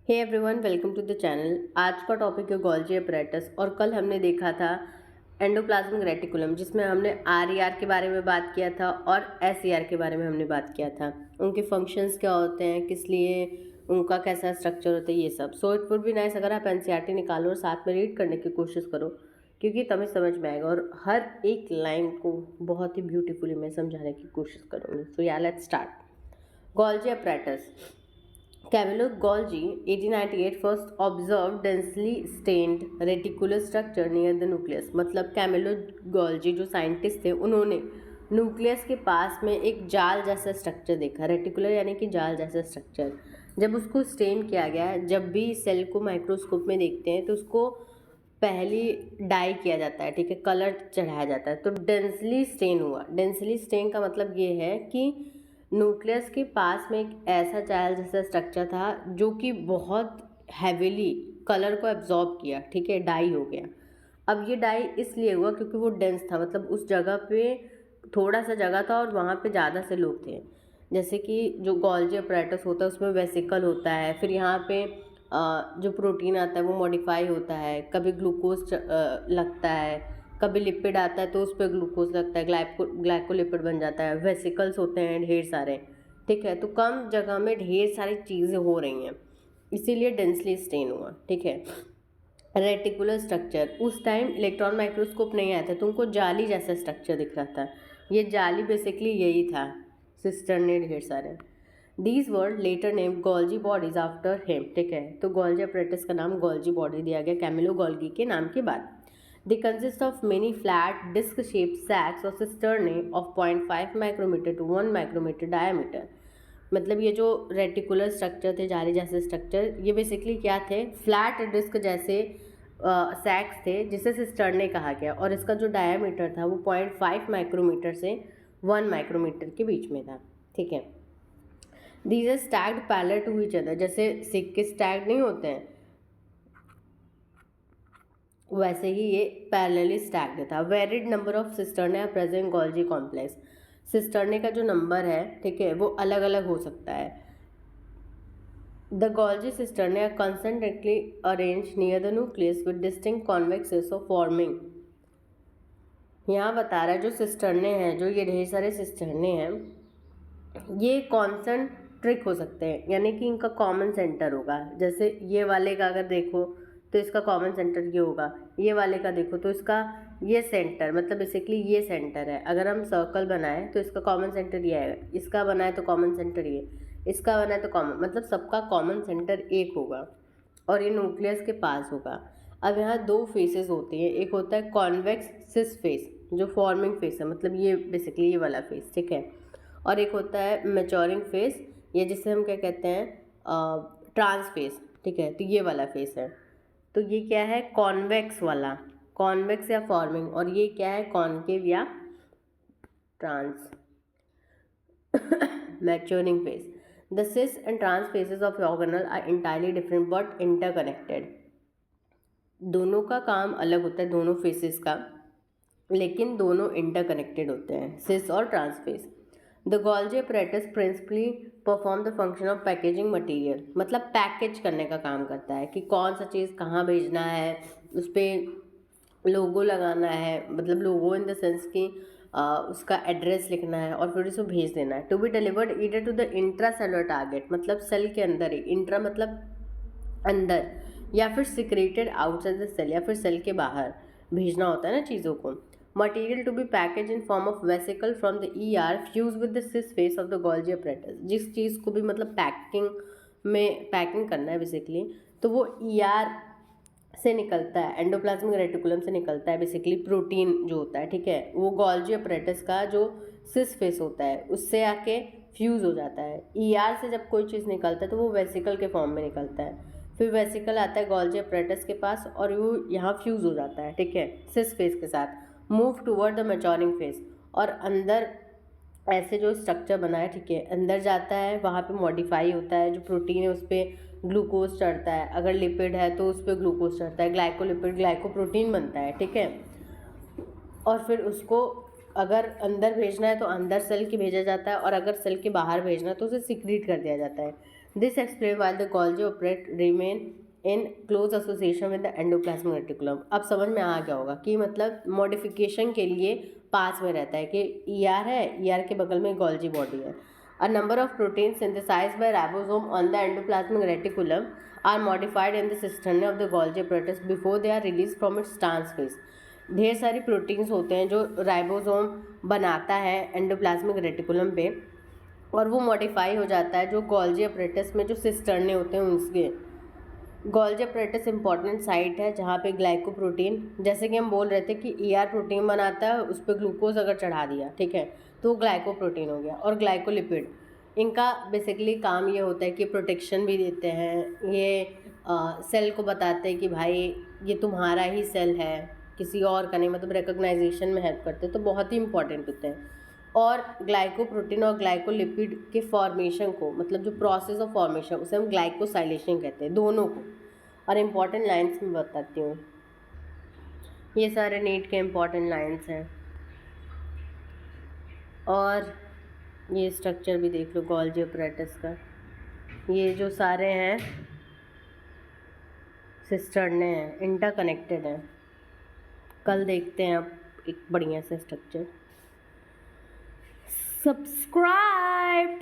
Hey everyone, welcome to the channel. आज का topic है गोल्जी अपैरेटस और कल हमने देखा था एंडोप्लाज्मिक रेटिकुलम, जिसमें हमने आर के बारे में बात किया था और एस के बारे में हमने बात किया था। उनके फंक्शंस क्या होते हैं, किस लिए उनका कैसा स्ट्रक्चर होता है, ये सब। So it would be nice अगर आप एनसीईआरटी निकालो और साथ में रीड करने की कोशिश करो, क्योंकि तभी समझ में आएगा और हर एक लाइन को बहुत ही ब्यूटीफुली मैं समझाने की कोशिश करूँगी। सो या let's start. Golgi apparatus. Camilo Golgi, 1898, first observed densely stained reticular structure near the nucleus. मतलब कैमिलो गोल्जी जो साइंटिस्ट थे, उन्होंने न्यूक्लियस के पास में एक जाल जैसा स्ट्रक्चर देखा। रेटिकुलर यानी कि जाल जैसा स्ट्रक्चर। जब उसको स्टेन किया गया, जब भी सेल को माइक्रोस्कोप में देखते हैं तो उसको पहली डाई किया जाता है, ठीक है, कलर चढ़ाया जाता है, तो डेंसली स्टेन हुआ। डेंसली स्टेन का मतलब ये है कि न्यूक्लियस के पास में एक ऐसा जाल जैसा स्ट्रक्चर था जो कि बहुत हैवीली कलर को एब्जॉर्ब किया, ठीक है, डाई हो गया। अब ये डाई इसलिए हुआ क्योंकि वो डेंस था, मतलब उस जगह पे थोड़ा सा जगह था और वहाँ पे ज़्यादा से लोग थे। जैसे कि जो गोल्जी अपैरेटस होता है उसमें वेसिकल होता है, फिर यहाँ पे जो प्रोटीन आता है वो मॉडिफाई होता है, कभी ग्लूकोज लगता है, कभी लिपिड आता है तो उस पर ग्लूकोज लगता है, ग्लाइकोलिपिड बन जाता है, वेसिकल्स होते हैं ढेर सारे, ठीक है। तो कम जगह में ढेर सारी चीज़ें हो रही हैं, इसीलिए डेंसली स्टेन हुआ, ठीक है। रेटिकुलर स्ट्रक्चर, उस टाइम इलेक्ट्रॉन माइक्रोस्कोप नहीं आया था तो उनको जाली जैसा स्ट्रक्चर दिख रहा था। ये जाली बेसिकली यही था, सिस्टर ने ढेर सारे। These word later name Golgi bodies after him, ठीक है। तो गोल्जी अपैरेटस का नाम गोल्जी बॉडी दिया गया कैमिलो गोल्गी के नाम के बाद। They consist of many flat disc-shaped sacs or cisternae of 0.5 micrometer to 1 micrometer diameter. मतलब ये जो रेटिकुलर स्ट्रक्चर थे, जाली जैसे स्ट्रक्चर, ये बेसिकली क्या थे, फ्लैट डिस्क जैसे सैक्स थे जिसे सिस्टर्ने कहा गया, और इसका जो डायामीटर था वो 0.5 माइक्रोमीटर से 1 माइक्रोमीटर के बीच में था, ठीक है। These are stacked parallel to each other, जैसे सिक्के स्टैग्ड नहीं होते हैं वैसे ही ये पैरेलली स्टैक्ड था। Varied number of cisternae are present Golgi complex. Cisternae का जो नंबर है, ठीक है, वो अलग अलग हो सकता है। The Golgi cisternae are concentrically arrange near the nucleus with distinct convexes of forming. यहाँ बता रहा है जो सिस्टर्ने हैं, जो ये ढेर सारे सिस्टर्ने हैं, ये कॉन्सेंट्रिक हो सकते हैं, यानी कि इनका कॉमन सेंटर होगा। जैसे ये वाले का अगर देखो तो इसका कॉमन सेंटर ये होगा, ये वाले का देखो तो इसका ये सेंटर, मतलब बेसिकली ये सेंटर है। अगर हम सर्कल बनाए तो इसका कॉमन सेंटर ये आएगा, इसका बनाए तो कॉमन सेंटर ये, इसका बनाए तो कॉमन, मतलब सबका कॉमन सेंटर एक होगा और ये न्यूक्लियस के पास होगा। अब यहाँ दो फेसेस होती हैं, एक होता है कॉन्वेक्स सिस फेस जो फॉर्मिंग फेस है, मतलब ये बेसिकली ये वाला फेस, ठीक है, और एक होता है मैच्योरिंग फेस, ये जिसे हम क्या कहते हैं, ट्रांस फेस, ठीक है। तो ये वाला फेस है, तो ये क्या है, कॉन्वेक्स वाला, कॉन्वेक्स या फॉर्मिंग, और ये क्या है, कॉनकेव या trans maturing face. The cis and trans faces of organelle are entirely different but interconnected. दोनों का काम अलग होता है, दोनों फेसेस का, लेकिन दोनों इंटरकनेक्टेड होते हैं, सिस और trans face. The Golgi apparatus principally perform the function of packaging material, मतलब पैकेज करने का काम करता है कि कौन सा चीज़ कहाँ भेजना है, उस पर लोगो लगाना है, मतलब लोगो इन द सेंस कि उसका एड्रेस लिखना है और फिर उसको भेज देना है। To be delivered either to the intracellular target, मतलब सेल के अंदर ही, इंट्रा मतलब अंदर, या फिर सिक्रेटेड आउटसाइड द सेल, या फिर सेल के बाहर भेजना होता है ना चीज़ों को। Material to be package in form of vesicle from the fuse with the cis face of the Golgi apparatus. जिस चीज़ को भी मतलब पैकिंग करना है बेसिकली, तो वो से निकलता है, एंडोप्लाज्मिक रेटिकुलम से निकलता है बेसिकली प्रोटीन जो होता है, ठीक है, वो गोल्जी अपैरेटस का जो सिस फेस होता है उससे आके फ्यूज़ हो जाता है। से जब कोई चीज़ निकलता है तो वो वेसिकल के फॉर्म में निकलता है, फिर वेसिकल आता है गोल्जी अपैरेटस के पास और वो यहाँ फ्यूज़ हो जाता है, ठीक है, सिस फेस के साथ, move toward the maturing face, और अंदर ऐसे जो स्ट्रक्चर बना है, ठीक है, अंदर जाता है, वहाँ पे मॉडिफाई होता है, जो प्रोटीन है उस पर ग्लूकोज चढ़ता है, अगर लिपिड है तो उस पर ग्लूकोज चढ़ता है, ग्लाइकोलिपिड ग्लाइकोप्रोटीन बनता है, ठीक है, और फिर उसको अगर अंदर भेजना है तो अंदर सेल के भेजा जाता है, और अगर सेल के बाहर भेजना है तो उसे सिक्रीट कर दिया जाता है। This explain while the Golgi operate remain in close association with the endoplasmic reticulum. अब समझ में आ गया होगा कि मतलब मॉडिफिकेशन के लिए पास में रहता है कि ER है, ER के बगल में गोल्जी बॉडी है। A number of proteins synthesized by ribosome on the endoplasmic reticulum are modified in the cisternae of the Golgi apparatus before they are released from its trans phase। ढेर सारी proteins होते हैं जो ribosome बनाता है endoplasmic reticulum पे, और वो मॉडिफाई हो जाता है जो गोल्जी अपरेटस में जो सिस्टर्ने होते हैं उसके। गोल्जी अपरेटस इंपॉर्टेंट साइट है जहाँ पे ग्लाइकोप्रोटीन, जैसे कि हम बोल रहे थे कि ER प्रोटीन बनाता है, उस पर ग्लूकोज अगर चढ़ा दिया, ठीक है, तो ग्लाइकोप्रोटीन हो गया। और ग्लाइकोलिपिड, इनका बेसिकली काम ये होता है कि प्रोटेक्शन भी देते हैं, ये सेल को बताते हैं कि भाई ये तुम्हारा ही सेल है, किसी और का नहीं, मतलब रिकॉग्नाइजेशन में हेल्प करते हैं, तो बहुत ही इंपॉर्टेंट होते हैं। और ग्लाइकोप्रोटीन और ग्लाइकोलिपिड के फॉर्मेशन को, मतलब जो प्रोसेस ऑफ फॉर्मेशन, उसे हम ग्लाइकोसाइलेशन कहते हैं, दोनों को। और इम्पॉर्टेंट लाइंस में बताती हूँ, ये सारे नीट के इम्पॉर्टेंट लाइंस हैं। और ये स्ट्रक्चर भी देख लो गोल्जी अपरेटस का, ये जो सारे हैं सिस्टर्ने हैं, इंटरकनेक्टेड हैं। कल देखते हैं अब एक बढ़िया सा स्ट्रक्चर। सब्सक्राइब।